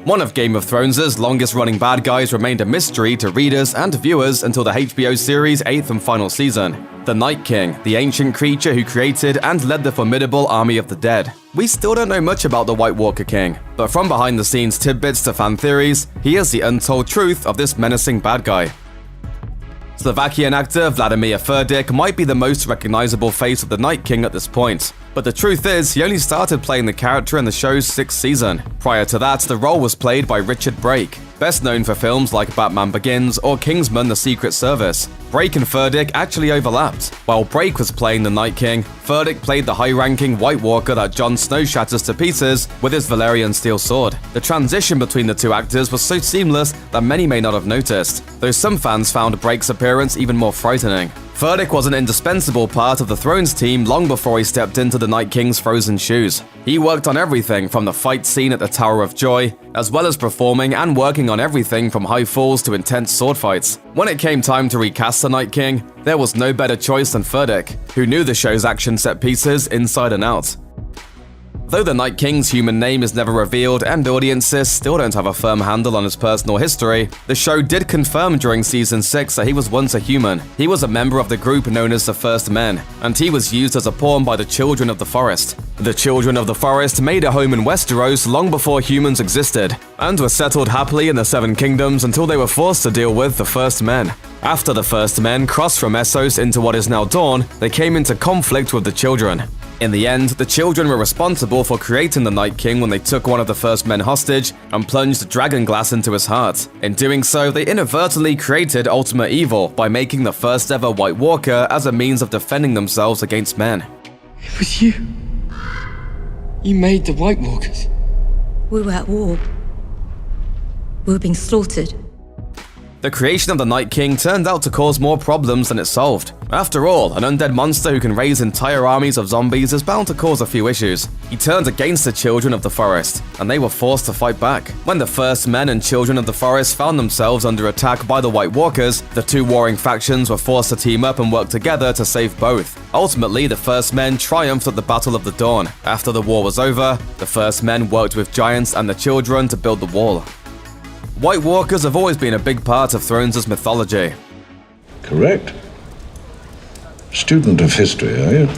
One of Game of Thrones' longest-running bad guys remained a mystery to readers and viewers until the HBO series' 8th and final season. The Night King, the ancient creature who created and led the formidable army of the dead. We still don't know much about the White Walker King, but from behind-the-scenes tidbits to fan theories, he is the untold truth of this menacing bad guy. Slovakian actor Vladimir Furdik might be the most recognizable face of the Night King at this point. But the truth is, he only started playing the character in the show's 6th season. Prior to that, the role was played by Richard Brake, best known for films like Batman Begins or Kingsman: The Secret Service. Brake and Furdik actually overlapped. While Brake was playing the Night King, Furdik played the high-ranking White Walker that Jon Snow shatters to pieces with his Valyrian steel sword. The transition between the two actors was so seamless that many may not have noticed, though some fans found Brake's appearance even more frightening. Furdik was an indispensable part of the Thrones team long before he stepped into the Night King's frozen shoes. He worked on everything from the fight scene at the Tower of Joy, as well as performing and working on everything from high falls to intense sword fights. When it came time to recast the Night King, there was no better choice than Furdik, who knew the show's action set pieces inside and out. Though the Night King's human name is never revealed and audiences still don't have a firm handle on his personal history, the show did confirm during Season 6 that he was once a human. He was a member of the group known as the First Men, and he was used as a pawn by the Children of the Forest. The Children of the Forest made a home in Westeros long before humans existed, and were settled happily in the Seven Kingdoms until they were forced to deal with the First Men. After the First Men crossed from Essos into what is now Dorne, they came into conflict with the Children. In the end, the Children were responsible for creating the Night King when they took one of the First Men hostage and plunged dragon glass into his heart. In doing so, they inadvertently created ultimate evil by making the first ever White Walker as a means of defending themselves against men. It was you. You made the White Walkers. We were at war. We were being slaughtered. The creation of the Night King turned out to cause more problems than it solved. After all, an undead monster who can raise entire armies of zombies is bound to cause a few issues. He turned against the Children of the Forest, and they were forced to fight back. When the First Men and Children of the Forest found themselves under attack by the White Walkers, the two warring factions were forced to team up and work together to save both. Ultimately, the First Men triumphed at the Battle of the Dawn. After the war was over, the First Men worked with giants and the Children to build the wall. White Walkers have always been a big part of Thrones' mythology. Correct. Student of history, are you?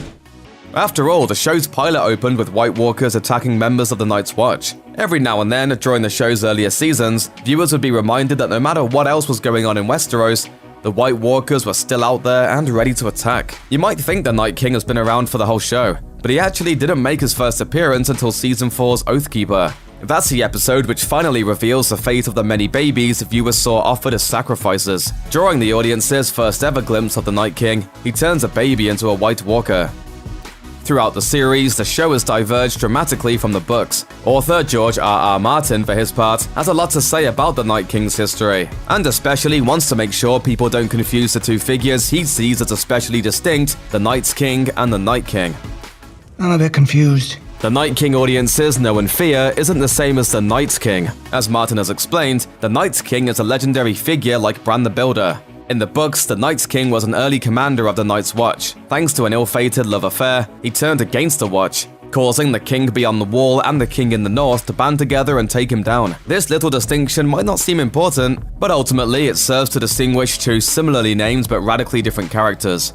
After all, the show's pilot opened with White Walkers attacking members of the Night's Watch. Every now and then, during the show's earlier seasons, viewers would be reminded that no matter what else was going on in Westeros, the White Walkers were still out there and ready to attack. You might think the Night King has been around for the whole show, but he actually didn't make his first appearance until Season 4's Oathkeeper. That's the episode which finally reveals the fate of the many babies viewers saw offered as sacrifices. During the audience's first ever glimpse of the Night King, he turns a baby into a White Walker. Throughout the series, the show has diverged dramatically from the books. Author George R.R. Martin, for his part, has a lot to say about the Night King's history, and especially wants to make sure people don't confuse the two figures he sees as especially distinct, the Night's King and the Night King. I'm a bit confused. The Night King audiences know and fear isn't the same as the Night's King. As Martin has explained, the Night's King is a legendary figure like Bran the Builder. In the books, the Night's King was an early commander of the Night's Watch. Thanks to an ill-fated love affair, he turned against the Watch, causing the King Beyond the Wall and the King in the North to band together and take him down. This little distinction might not seem important, but ultimately it serves to distinguish two similarly named but radically different characters.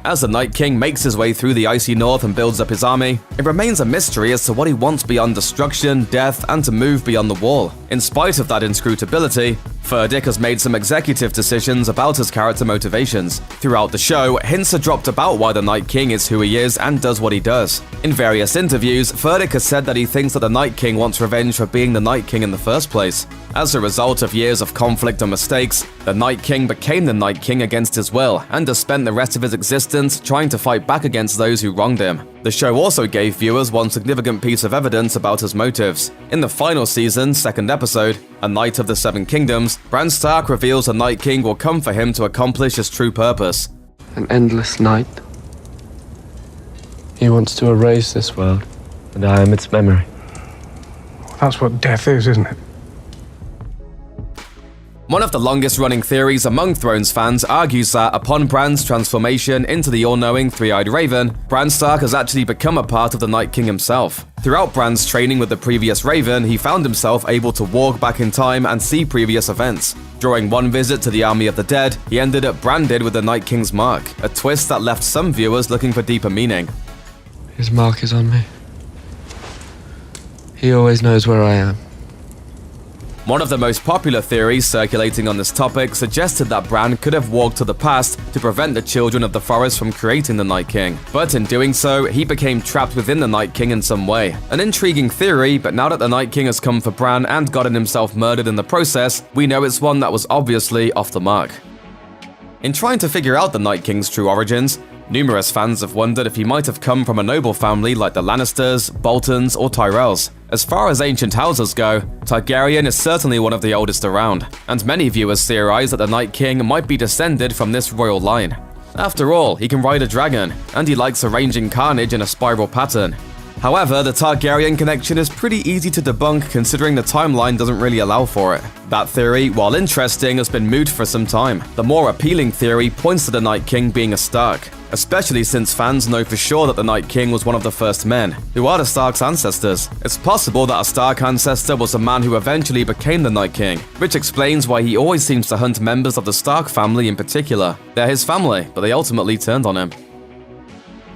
As the Night King makes his way through the icy north and builds up his army, it remains a mystery as to what he wants beyond destruction, death, and to move beyond the wall. In spite of that inscrutability, Furdik has made some executive decisions about his character motivations. Throughout the show, hints are dropped about why the Night King is who he is and does what he does. In various interviews, Furdik has said that he thinks that the Night King wants revenge for being the Night King in the first place. As a result of years of conflict and mistakes, the Night King became the Night King against his will and has spent the rest of his existence trying to fight back against those who wronged him. The show also gave viewers one significant piece of evidence about his motives. In the final season's second episode, A Night of the Seven Kingdoms, Bran Stark reveals the Night King will come for him to accomplish his true purpose. An endless night. He wants to erase this world, and I am its memory. That's what death is, isn't it? One of the longest-running theories among Thrones fans argues that upon Bran's transformation into the all-knowing Three-Eyed Raven, Bran Stark has actually become a part of the Night King himself. Throughout Bran's training with the previous Raven, he found himself able to walk back in time and see previous events. During one visit to the Army of the Dead, he ended up branded with the Night King's mark, a twist that left some viewers looking for deeper meaning. His mark is on me. He always knows where I am. One of the most popular theories circulating on this topic suggested that Bran could have walked to the past to prevent the Children of the Forest from creating the Night King. But in doing so, he became trapped within the Night King in some way. An intriguing theory, but now that the Night King has come for Bran and gotten himself murdered in the process, we know it's one that was obviously off the mark. In trying to figure out the Night King's true origins, numerous fans have wondered if he might have come from a noble family like the Lannisters, Boltons, or Tyrells. As far as ancient houses go, Targaryen is certainly one of the oldest around, and many viewers theorize that the Night King might be descended from this royal line. After all, he can ride a dragon, and he likes arranging carnage in a spiral pattern. However, the Targaryen connection is pretty easy to debunk considering the timeline doesn't really allow for it. That theory, while interesting, has been moot for some time. The more appealing theory points to the Night King being a Stark, especially since fans know for sure that the Night King was one of the first men, who are the Stark's ancestors. It's possible that a Stark ancestor was a man who eventually became the Night King, which explains why he always seems to hunt members of the Stark family in particular. They're his family, but they ultimately turned on him.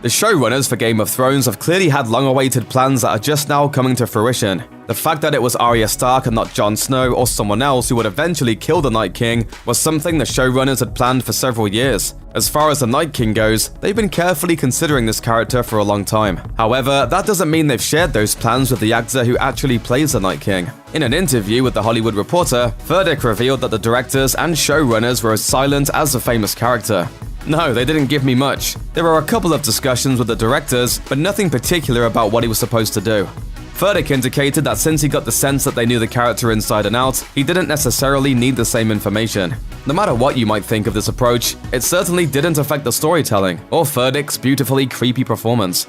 The showrunners for Game of Thrones have clearly had long-awaited plans that are just now coming to fruition. The fact that it was Arya Stark and not Jon Snow or someone else who would eventually kill the Night King was something the showrunners had planned for several years. As far as the Night King goes, they've been carefully considering this character for a long time. However, that doesn't mean they've shared those plans with the actor who actually plays the Night King. In an interview with The Hollywood Reporter, Furtick revealed that the directors and showrunners were as silent as the famous character. No, they didn't give me much. There were a couple of discussions with the directors, but nothing particular about what he was supposed to do. Furtick indicated that since he got the sense that they knew the character inside and out, he didn't necessarily need the same information. No matter what you might think of this approach, it certainly didn't affect the storytelling, or Furtick's beautifully creepy performance.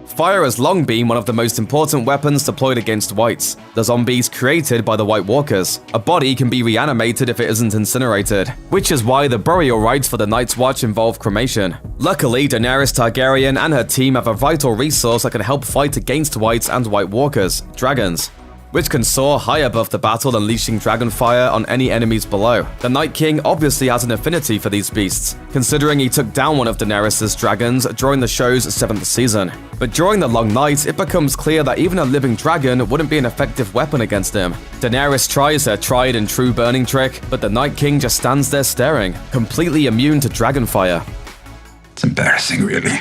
Fire has long been one of the most important weapons deployed against whites, the zombies created by the White Walkers. A body can be reanimated if it isn't incinerated, which is why the burial rites for the Night's Watch involve cremation. Luckily, Daenerys Targaryen and her team have a vital resource that can help fight against whites and White Walkers, dragons, which can soar high above the battle, unleashing dragon fire on any enemies below. The Night King obviously has an affinity for these beasts, considering he took down one of Daenerys' dragons during the show's 7th season. But during the Long Night, it becomes clear that even a living dragon wouldn't be an effective weapon against him. Daenerys tries her tried and true burning trick, but the Night King just stands there staring, completely immune to dragon fire. It's embarrassing, really.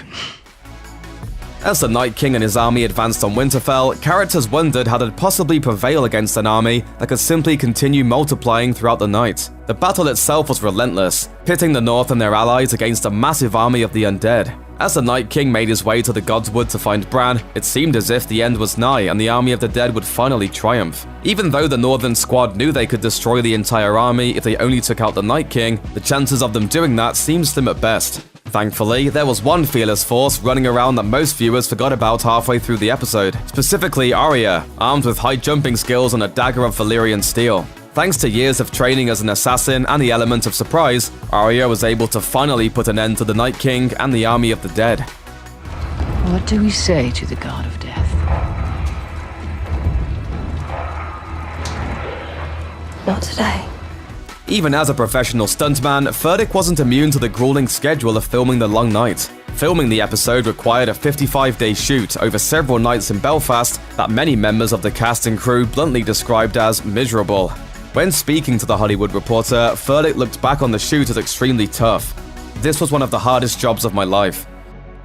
As the Night King and his army advanced on Winterfell, characters wondered how they'd possibly prevail against an army that could simply continue multiplying throughout the night. The battle itself was relentless, pitting the North and their allies against a massive army of the undead. As the Night King made his way to the Godswood to find Bran, it seemed as if the end was nigh and the army of the dead would finally triumph. Even though the Northern squad knew they could destroy the entire army if they only took out the Night King, the chances of them doing that seemed slim at best. Thankfully, there was one fearless force running around that most viewers forgot about halfway through the episode, specifically Arya, armed with high jumping skills and a dagger of Valyrian steel. Thanks to years of training as an assassin and the element of surprise, Arya was able to finally put an end to the Night King and the army of the dead. What do we say to the god of death? Not today. Even as a professional stuntman, Furtick wasn't immune to the grueling schedule of filming The Long Night. Filming the episode required a 55-day shoot over several nights in Belfast that many members of the cast and crew bluntly described as miserable. When speaking to The Hollywood Reporter, Furtick looked back on the shoot as extremely tough. "This was one of the hardest jobs of my life."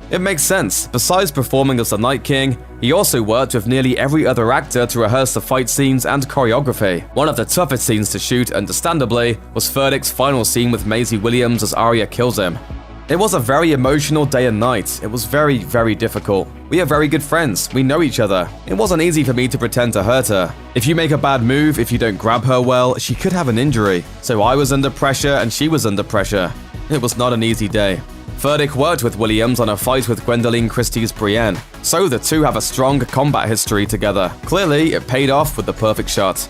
It makes sense. Besides performing as the Night King, he also worked with nearly every other actor to rehearse the fight scenes and choreography. One of the toughest scenes to shoot, understandably, was Furtick's final scene with Maisie Williams as Arya kills him. It was a very emotional day and night. It was very, very difficult. We are very good friends. We know each other. It wasn't easy for me to pretend to hurt her. If you make a bad move, if you don't grab her well, she could have an injury. So I was under pressure and she was under pressure. It was not an easy day. Furtick worked with Williams on a fight with Gwendoline Christie's Brienne, so the two have a strong combat history together. Clearly, it paid off with the perfect shot.